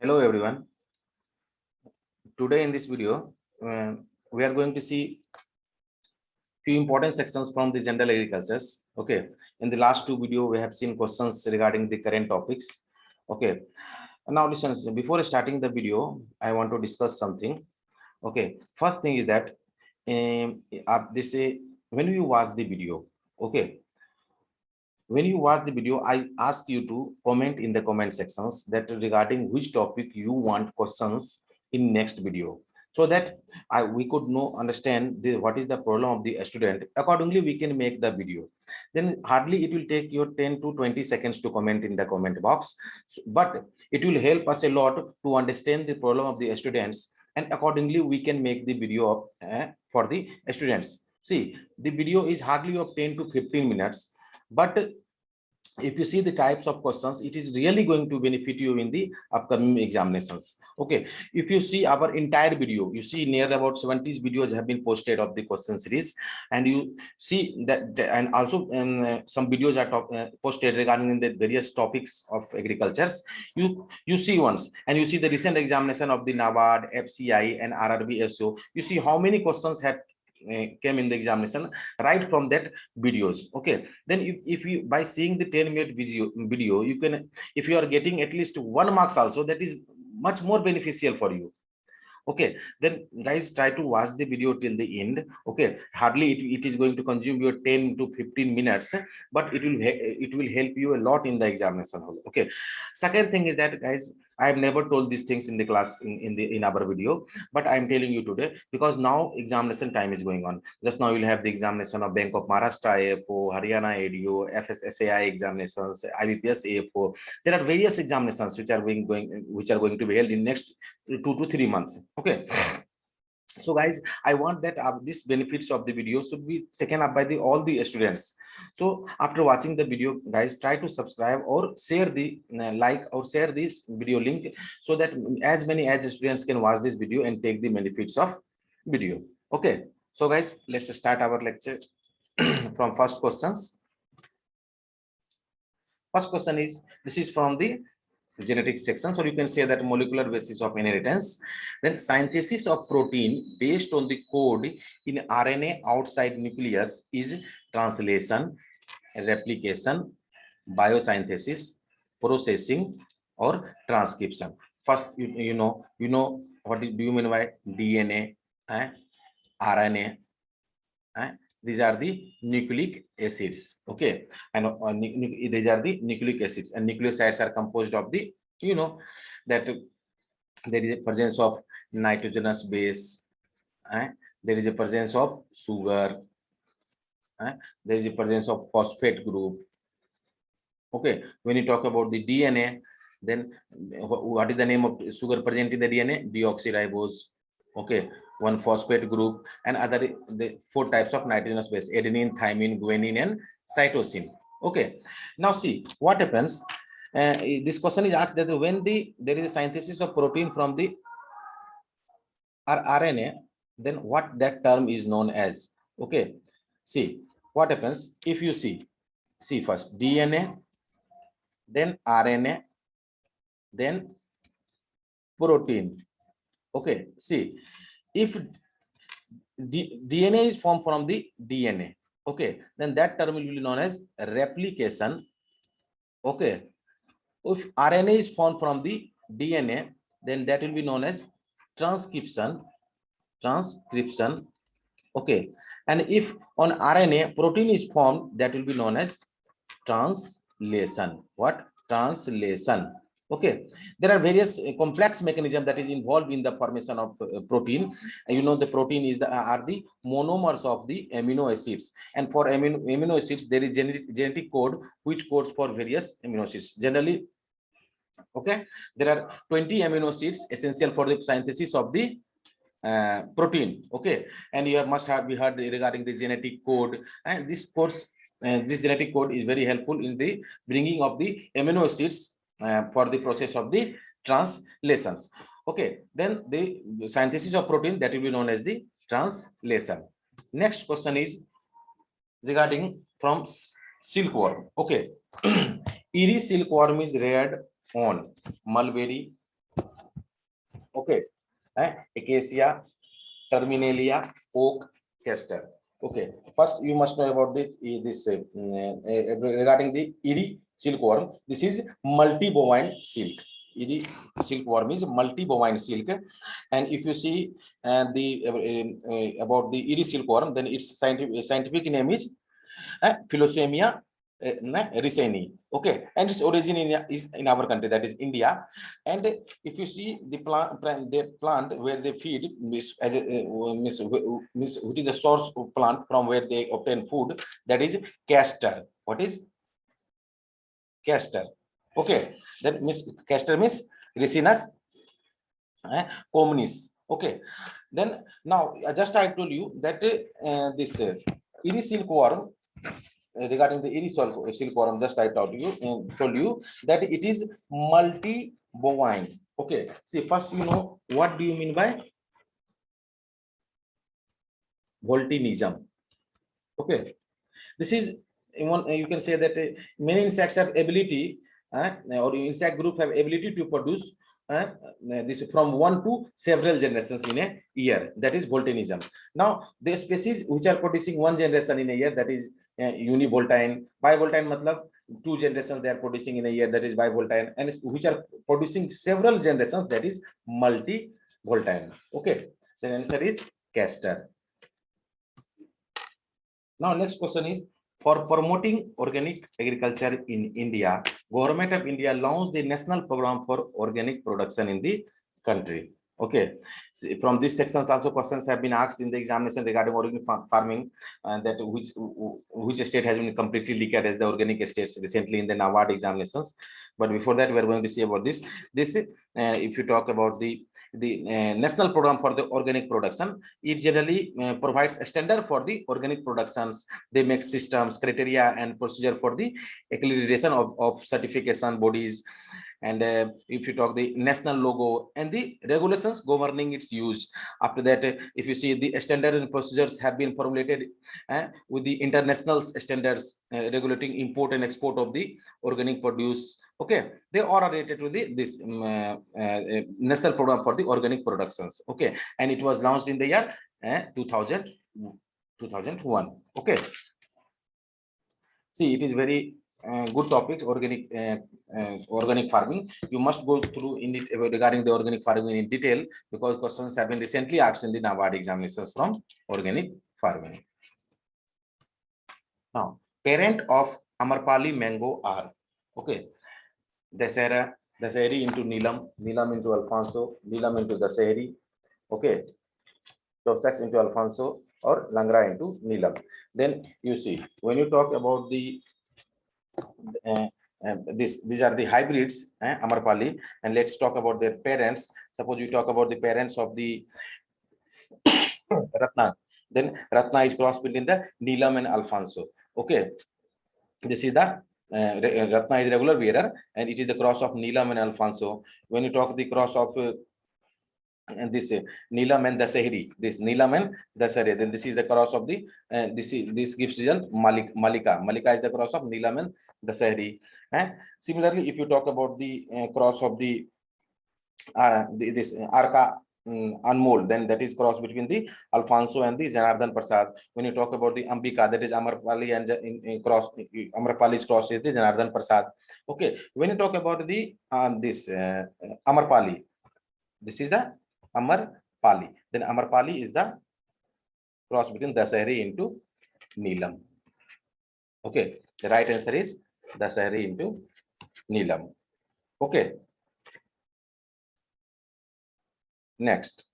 Hello everyone. Today in this video, we are going to see few important sections from the general agricultures. Okay. In the last two video, we have seen questions regarding the current topics. Okay. Now listen. Before starting the video, I want to discuss something. Okay. First thing is that this when you watch the video. Okay. When you watch the video, I ask you to comment in the comment sections that regarding which topic you want questions in next video, so that we could know understand what is the problem of the student. Accordingly, we can make the video. Then hardly it will take you 10 to 20 seconds to comment in the comment box, but it will help us a lot to understand the problem of the students, and accordingly we can make the video for the students. See, the video is hardly of 10 to 15 minutes, but if you see the types of questions, it is really going to benefit you in the upcoming examinations. Okay, if you see our entire video, you see near about 70 videos have been posted of the question series, and you see that and also some videos are posted regarding the various topics of agricultures. You see once, and you see the recent examination of the NABARD, FCI and RRB SO. You see how many questions have came in the examination right from that videos. Okay, then if you by seeing the 10-minute video, you can, if you are getting at least 1 marks also, that is much more beneficial for you. Okay, then guys, try to watch the video till the end. Okay, hardly it is going to consume your 10 to 15 minutes, but it will help you a lot in the examination hall. Okay, second thing is that, guys, I have never told these things in the class in our video, but I am telling you today because now examination time is going on. Just now you'll have the examination of Bank of Maharashtra AFO, Haryana ADO, FSSAI examinations, IBPS AFO. There are various examinations which are going to be held in next 2 to 3 months. Okay, so guys, I want that these benefits of the video should be taken up by all the students. So after watching the video, guys, try to subscribe or share the like or share this video link, so that as many as students can watch this video and take the benefits of video. Okay, so guys, let's start our lecture from first questions. First question is, this is from the genetic section, so you can say that molecular basis of inheritance. Then synthesis of protein based on the code in RNA outside nucleus is translation, replication, biosynthesis, processing, or transcription. First, you know what do you mean by DNA, RNA? These are the nucleic acids. Okay, and these are the nucleic acids, and nucleosides are composed of the, that there is a presence of nitrogenous base, there is a presence of sugar, there is a presence of phosphate group. Okay, when you talk about the DNA, then what is the name of sugar present in the DNA? Deoxyribose. Okay, one phosphate group, and the 4 types of nitrogenous base: adenine, thymine, guanine, and cytosine. Okay, now see what happens. This question is asked that when there is a synthesis of protein from the RNA, then what that term is known as. Okay, see what happens if you see first DNA, then RNA, then protein. Okay, see, if DNA is formed from the DNA, okay, then that term will be known as replication. Okay, if RNA is formed from the DNA, then that will be known as transcription. Okay, and if on RNA protein is formed, that will be known as translation. What? Translation. Okay, there are various complex mechanisms that is involved in the formation of protein. The protein is are the monomers of the amino acids, and for amino acids there is genetic code which codes for various amino acids. Generally, okay, there are 20 amino acids essential for the synthesis of the protein. Okay, and you must have heard regarding the genetic code, and this genetic code is very helpful in the bringing of the amino acids for the process of the translations. Okay, then the synthesis of protein, that will be known as the translation. Next question is regarding from silkworm. Okay, Erie silkworm is reared on mulberry, Okay, Acacia, Terminalia, oak, castor. Okay, first you must know about regarding the Eri silkworm. This is multi-bovine silk. Eri silkworm is multi-bovine silk, and if you see about the Eri silkworm, then its scientific name is Philosemia ricini. Okay, and its origin is in our country, that is India. And if you see the plant where they feed, which is the source of plant from where they obtain food, that is castor. What is castor? Okay, that Miss castor means Ricinus communis. Okay, then now just I told you that this Eri silkworm, regarding the Eri silkworm, just I told you that it is multi-bovine. Okay, see, first you know what do you mean by volatinism. Okay, this is one, you can say that many insects have ability or insect group have ability to produce this from one to several generations in a year, that is volatinism. Now the species which are producing one generation in a year, that is univoltine. Bivoltine matlab two generations they are producing in a year, that is bivoltine, and which are producing several generations, that is multi-voltine. Okay, the answer is castor. Now next question is, for promoting organic agriculture in India, Government of India launched the national program for organic production in the country. Okay, so from these sections also questions have been asked in the examination regarding organic farming, and that which state has been completely declared as the organic states recently in the NABARD examinations. But before that, we are going to see about this. If you talk about the national program for the organic production, it generally provides a standard for the organic productions. They make systems, criteria, and procedure for the accreditation of certification bodies. And if you talk the national logo and the regulations governing its use. After that, if you see the standard and procedures have been formulated with the international standards regulating import and export of the organic produce. Okay, they are related to this national program for the organic productions. Okay, and it was launched in the year 2001. Okay, see, it is very good topic, organic farming. You must go through in it regarding the organic farming in detail, because questions have been recently asked in the NABARD examinations from organic farming. Now, parent of Amarpali mango are, okay, Dasahri into Neelam, Neelam into Alfonso, Neelam into Dasahri, okay, Topsax into Alfonso, or Langra into Neelam. Then you see, when you talk about the these are the hybrids, Amarpali, and let's talk about their parents. Suppose you talk about the parents of the Ratna, then Ratna is cross between the Neelam and Alfonso. Okay, this is the Ratna is regular bearer, and it is the cross of Neelam and Alfonso. When you talk the cross of and this Neelam and Dasahri, this Neelam and Dasahri, then this is the cross of the this gives result Malika. Malika is the cross of Neelam and Dasahri. Similarly, if you talk about the cross of the this Arka Anmol, then that is cross between the Alfonso and the Janardhan Prasad. When you talk about the Ambika, that is Amarpali, and in cross Amarpali's cross is the Janardhan Prasad. Okay, when you talk about the this Amarpali, this is the Amarpali. Then Amarpali is the cross between Dasahri into Neelam. Okay, the right answer is Dasahri into Neelam. Okay. Next.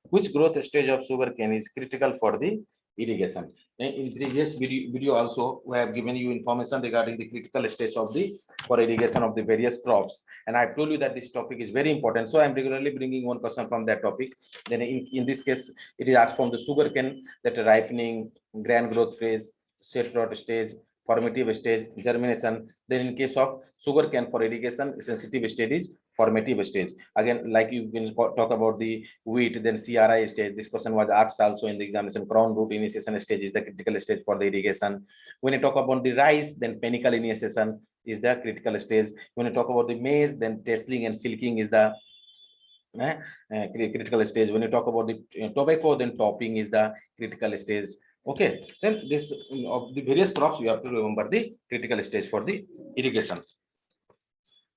Which growth stage of sugarcane is critical for the irrigation? In previous video also, we have given you information regarding the critical stage of the for irrigation of the various crops, and I told you that this topic is very important. So I am regularly bringing one question from that topic. Then in this case, it is asked from the sugarcane, that ripening, grain growth phase, set rot stage, formative stage, germination. Then in case of sugarcane for irrigation, sensitive stage is formative stage. Again, like you can talk about the wheat, then CRI stage. This question was asked also in the examination. Crown root initiation stage is the critical stage for the irrigation. When you talk about the rice, then panicle initiation is the critical stage. When you talk about the maize, then tasseling and silking is the critical stage. When you talk about the tobacco, then topping is the critical stage. Okay, then this of the various crops you have to remember the critical stage for the irrigation.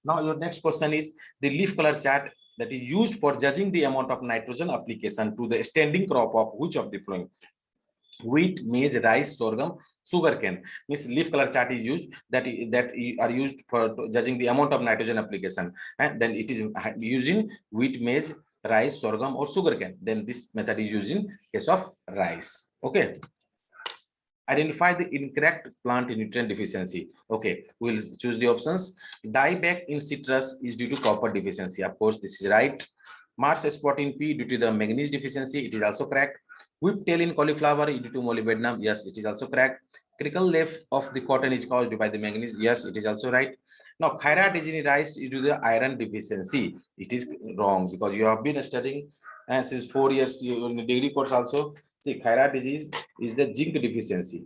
Now your next question is the leaf color chart that is used for judging the amount of nitrogen application to the standing crop of which of the following: wheat, maize, rice, sorghum, sugarcane. Means leaf color chart is used that are used for judging the amount of nitrogen application, and then it is using wheat, maize, rice, sorghum, or sugarcane. Then this method is used in case of rice. Okay. Identify the incorrect plant nutrient deficiency. Okay, we'll choose the options. Dieback in citrus is due to copper deficiency. Of course, this is right. Marsh spot in pea due to the manganese deficiency. It is also correct. Whiptail in cauliflower due to molybdenum. Yes, it is also correct. Critical leaf of the cotton is caused by the manganese. Yes, it is also right. Now, Khaira disease in rice is due to the iron deficiency. It is wrong because you have been studying since 4 years in the degree course also. See, Khaira disease is the zinc deficiency.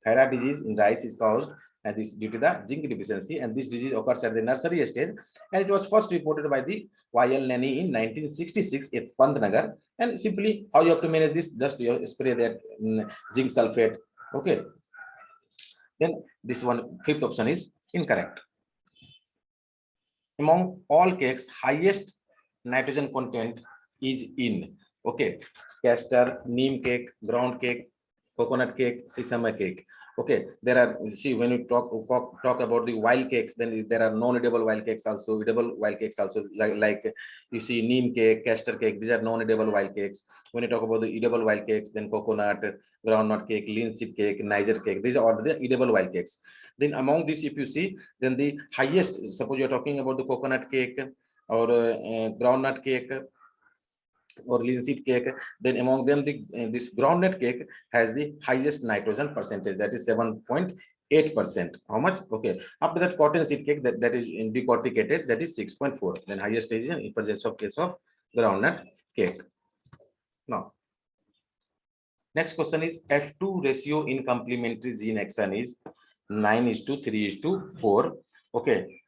Khaira disease in rice is caused this due to the zinc deficiency, and this disease occurs at the nursery stage, and it was first reported by the Y.L. Nani in 1966 at Pantnagar. And simply how you have to manage this, just you spray that zinc sulfate. Okay, then this one, fifth option is incorrect. Among all cakes, highest nitrogen content is in, okay, castor, neem cake, ground cake, coconut cake, sesame cake. Okay, there are, see, when you talk about the wild cakes, then there are non-edible wild cakes also, edible wild cakes also, like you see neem cake, castor cake. These are non-edible wild cakes. When you talk about the edible wild cakes, then coconut, groundnut cake, linseed cake, Niger cake. These are all the edible wild cakes. Then among these, if you see, then the highest, suppose you're talking about the coconut cake or groundnut cake or linseed cake, then among them this groundnut cake has the highest nitrogen percentage, that is 7.8%. How much? Okay, after that cotton seed cake, that is decorticated, that is 6.4. then highest is in presence of case of groundnut cake. Now next question is F2 ratio in complementary gene action is 9:3:4. Okay,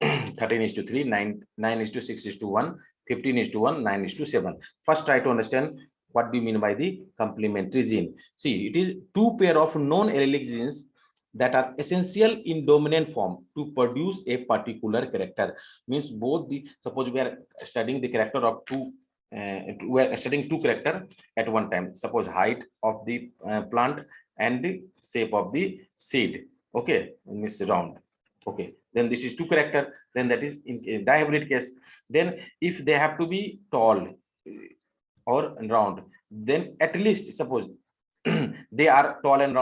13:3, 9:6:1, 15:1, 9:7. First, try to understand what do you mean by the complementary gene. See, it is two pair of non-allelic genes that are essential in dominant form to produce a particular character. Means both the, suppose we are studying the character of two, we are studying two character at one time. Suppose height of the plant and the shape of the seed. Okay, means round. Okay, then this is two character. Then that is in dihybrid case. Then if they have to be tall or round, then at least suppose they are tall and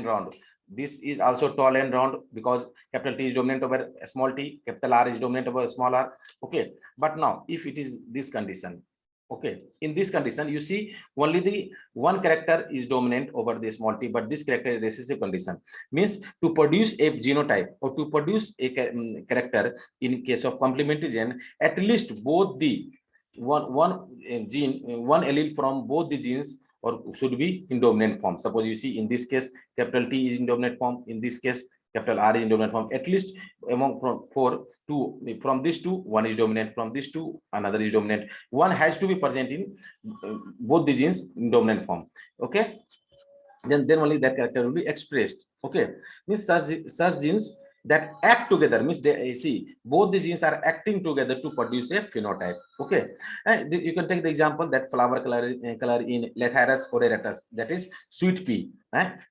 round. This is also tall and round because capital T is dominant over small t, capital R is dominant over small r. Okay, but now if it is this condition, okay, in this condition you see only the one character is dominant over the small t, but this character is recessive condition. Means to produce a genotype or to produce a character in case of complementary gene, at least both the one gene, one allele from both the genes or should be in dominant form. Suppose you see in this case capital T is in dominant form, in this case capital R is in dominant form. At least among from these two, one is dominant, from these two another is dominant. One has to be present in both the genes in dominant form. Okay, then only that character will be expressed. Okay, means such genes that act together, means they see both the genes are acting together to produce a phenotype. Okay, and you can take the example that flower color in Lathyrus odoratus, that is sweet pea.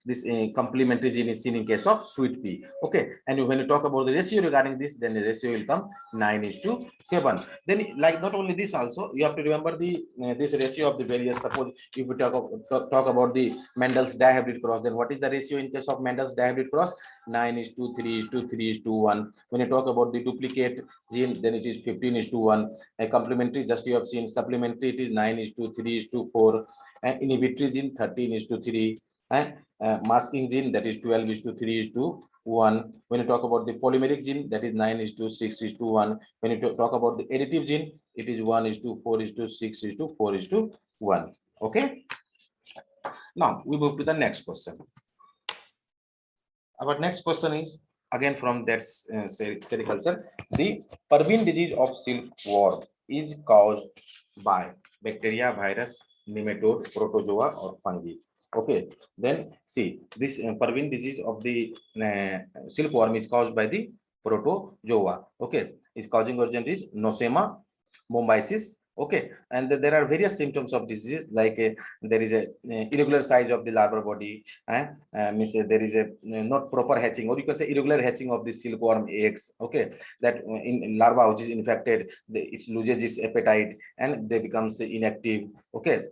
This complementary gene is seen in case of sweet pea. Okay, and when you talk about the ratio regarding this, then the ratio will come 9:7. Then like not only this, also you have to remember the this ratio of the various. Suppose if we talk about the Mendel's dihybrid cross, then what is the ratio in case of Mendel's dihybrid cross? 9:3:3:1. When you talk about the duplicate gene, then it is 15:1. A complementary, just you have seen, supplementary, it is 9:3:4. And inhibitory gene 13:3. Masking gene, that is 12:3:1. When you talk about the polymeric gene, that is 9:6:1. When you talk about the additive gene, it is 1:4:6:4:1. Okay. Now we move to the next question. Our next question is again from that sericulture. The Parvin disease of silkworm is caused by bacteria, virus, nematode, protozoa, or fungi. Okay, then see this Parvin disease of the silkworm is caused by the protozoa. Okay, its causing agent is Nosema mumbasis. Okay, and there are various symptoms of disease like there is a irregular size of the larval body, means there is a not proper hatching, or you can say irregular hatching of the silkworm eggs. Okay, that in larva which is infected, it loses its appetite and they becomes inactive. Okay,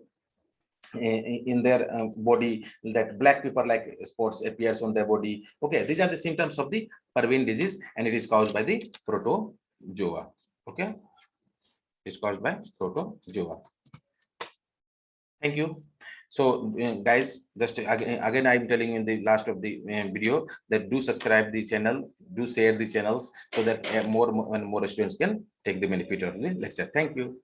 in their body, that black pepper like spots appears on their body. Okay, these are the symptoms of the Parvin disease and it is caused by the protozoa. Okay, it's caused by protozoa. Thank you. So guys, just again I'm telling in the last of the video that do subscribe the channel, do share the channels so that more and more students can take the benefit of the lecture. Thank you.